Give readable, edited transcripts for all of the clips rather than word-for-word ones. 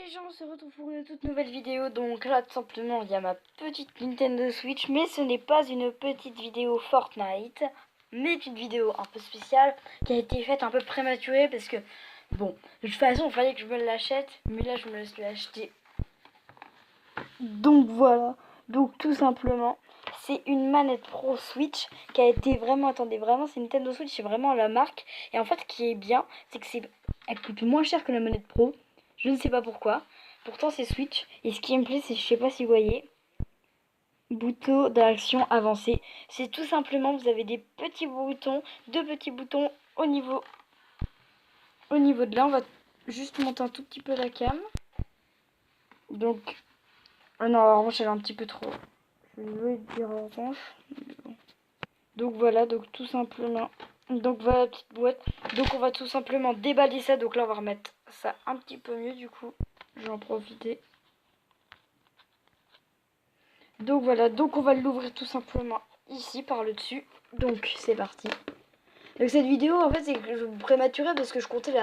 les gens, on se retrouve pour une toute nouvelle vidéo. Donc là, tout simplement, il y a ma petite Nintendo Switch. Mais ce n'est pas une petite vidéo Fortnite, mais une vidéo un peu spéciale qui a été faite un peu prématurée. Parce que, bon, de toute façon, il fallait que je me l'achète. Mais là, je me suis acheté. Donc voilà. Donc tout simplement, c'est une manette Pro Switch qui a été vraiment, attendez, vraiment, c'est Nintendo Switch, c'est vraiment la marque. Et en fait, ce qui est bien, c'est que elle coûte moins cher que la manette Pro. Je ne sais pas pourquoi. Pourtant, c'est Switch. Et ce qui me plaît, c'est, je sais pas si vous voyez, bouton d'action avancé. C'est tout simplement, vous avez des petits boutons, deux petits boutons au niveau de là. On va juste monter un tout petit peu la cam. Donc, non, en revanche, elle est un petit peu trop. Je vais dire en revanche. Donc voilà, donc tout simplement. Donc voilà la petite boîte. Donc on va tout simplement déballer ça. Donc là, on va remettre ça un petit peu mieux du coup. Je vais en profiter. Donc voilà, donc on va l'ouvrir tout simplement ici par le dessus. Donc c'est parti. Donc cette vidéo en fait c'est que je prématurais parce que je comptais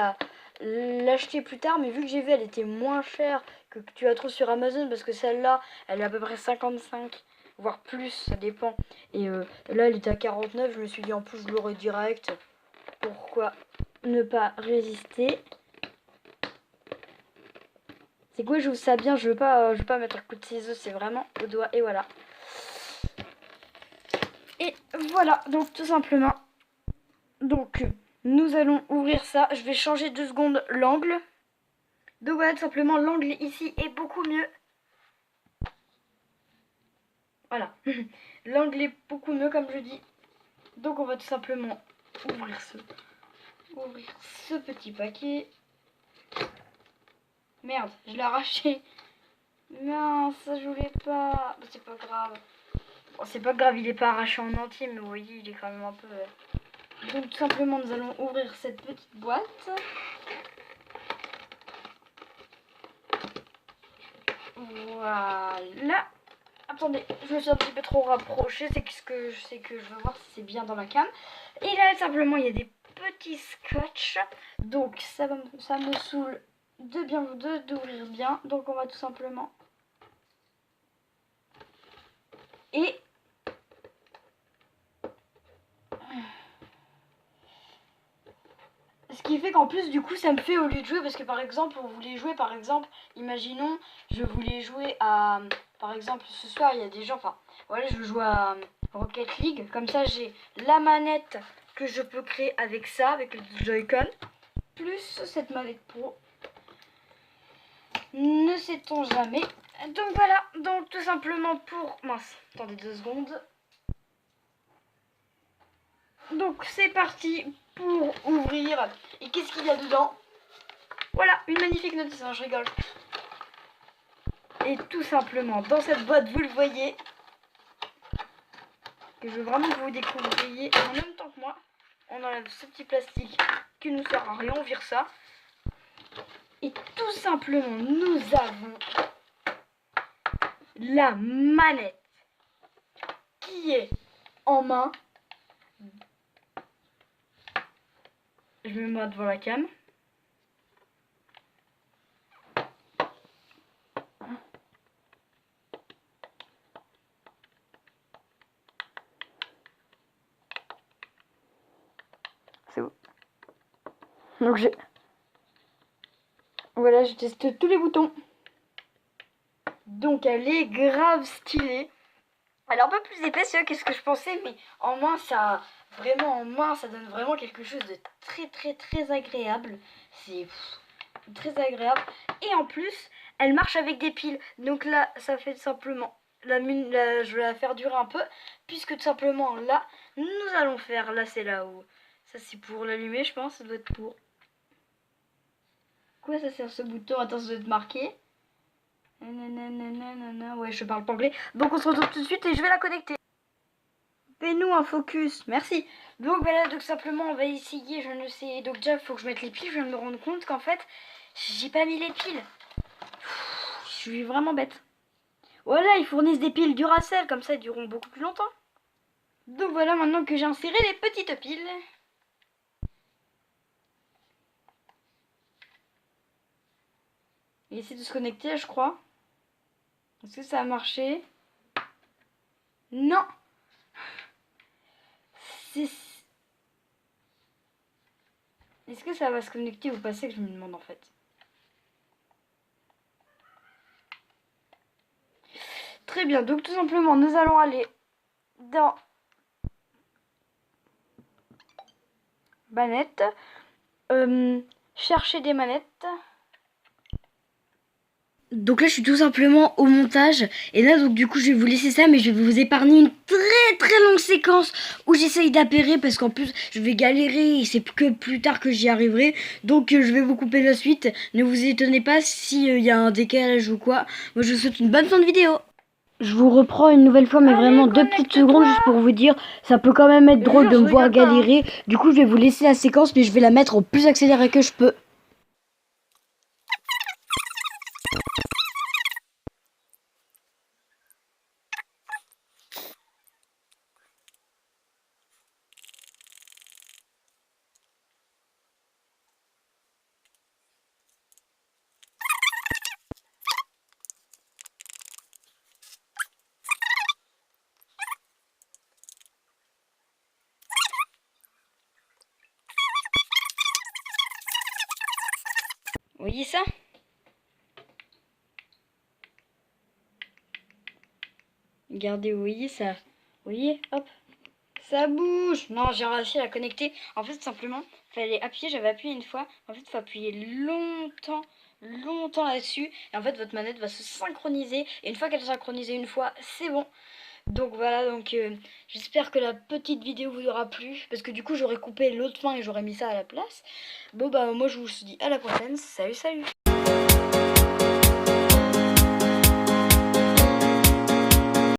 l'acheter plus tard, mais vu que j'ai vu elle était moins chère que tu la trouves sur Amazon, parce que celle-là elle est à peu près 55 voire plus, ça dépend. Et là elle était à 49, je me suis dit en plus je l'aurai direct. Pourquoi ne pas résister? C'est quoi, je vous ça bien, je veux pas mettre un coup de ciseaux, c'est vraiment au doigt et voilà. Et voilà, donc tout simplement. Donc nous allons ouvrir ça. Je vais changer 2 secondes l'angle. Donc voilà, tout simplement l'angle ici est beaucoup mieux. Voilà. L'angle est beaucoup mieux comme je dis. Donc on va tout simplement ouvrir ce petit paquet. Merde, je l'ai arraché. Non, ça je voulais pas. C'est pas grave. Bon, c'est pas grave, il est pas arraché en entier, mais vous voyez, il est quand même un peu. Donc tout simplement, nous allons ouvrir cette petite boîte. Voilà. Attendez, je me suis un petit peu trop rapprochée, c'est que je veux voir si c'est bien dans la cam. Et là, simplement, il y a des petits scotch. Donc, ça me saoule d'ouvrir bien. Donc, on va tout simplement. Et ce qui fait qu'en plus, du coup, ça me fait au lieu de jouer, parce que par exemple, on voulait jouer, par exemple, imaginons, je voulais jouer à, par exemple, ce soir, il y a des gens, enfin, voilà, je veux jouer à Rocket League, comme ça, j'ai la manette que je peux créer avec ça, avec le Joy-Con, plus cette manette Pro. Ne sait-on jamais. Donc voilà, donc tout simplement pour... Mince, attendez 2 secondes. Donc c'est parti pour ouvrir. Et qu'est-ce qu'il y a dedans? Voilà, une magnifique notice, je rigole. Et tout simplement, dans cette boîte, vous le voyez, que je veux vraiment que vous découvriez en même temps que moi. On enlève ce petit plastique qui nous sert à rien, on vire ça. Et tout simplement, nous avons la manette qui est en main. Je me mets devant la cam. C'est bon. Donc voilà, je teste tous les boutons. Donc elle est grave stylée. Elle est un peu plus épaisse que ce que je pensais, mais en main ça, vraiment en main ça donne vraiment quelque chose de très agréable. C'est très agréable. Et en plus, elle marche avec des piles. Donc là, ça fait simplement je vais la faire durer un peu, puisque tout simplement là, nous allons faire, là c'est là où, ça c'est pour l'allumer je pense, ça doit être pour... Quoi ça sert ce bouton? Attends, ça doit être marqué. Ouais, je parle pas anglais. Donc on se retrouve tout de suite et je vais la connecter. Fais-nous un focus, merci. Donc voilà, donc simplement on va essayer, je ne sais. Donc déjà, il faut que je mette les piles. Je viens de me rendre compte qu'en fait, j'ai pas mis les piles. Je suis vraiment bête. Voilà, ils fournissent des piles Duracell, comme ça ils dureront beaucoup plus longtemps. Donc voilà, maintenant que j'ai inséré les petites piles. Il essaie de se connecter, je crois. Est-ce que ça a marché? Non. Est-ce que ça va se connecter ou pas? C'est que je me demande en fait. Très bien, donc tout simplement, nous allons aller dans manette, chercher des manettes. Donc là je suis tout simplement au montage et là donc du coup je vais vous laisser ça, mais je vais vous épargner une très longue séquence où j'essaye d'appairer parce qu'en plus je vais galérer et c'est que plus tard que j'y arriverai, donc je vais vous couper la suite. Ne vous étonnez pas s'il y a un décalage ou quoi. Moi je vous souhaite une bonne fin de vidéo. Je vous reprends une nouvelle fois, mais vraiment 2 petites secondes juste pour vous dire, ça peut quand même être drôle de me voir galérer. Du coup je vais vous laisser la séquence, mais je vais la mettre au plus accéléré que je peux. Vous voyez ça? Regardez, vous voyez ça? Vous voyez? Hop, ça bouge. Non, j'ai réussi à la connecter. En fait, simplement, fallait appuyer. J'avais appuyé une fois. En fait, il faut appuyer longtemps là-dessus. Et en fait, votre manette va se synchroniser. Et une fois qu'elle est synchronisée une fois, c'est bon. Donc voilà, donc j'espère que la petite vidéo vous aura plu. Parce que du coup, j'aurais coupé l'autre fin et j'aurais mis ça à la place. Bon, bah, moi, je vous dis à la prochaine. Salut!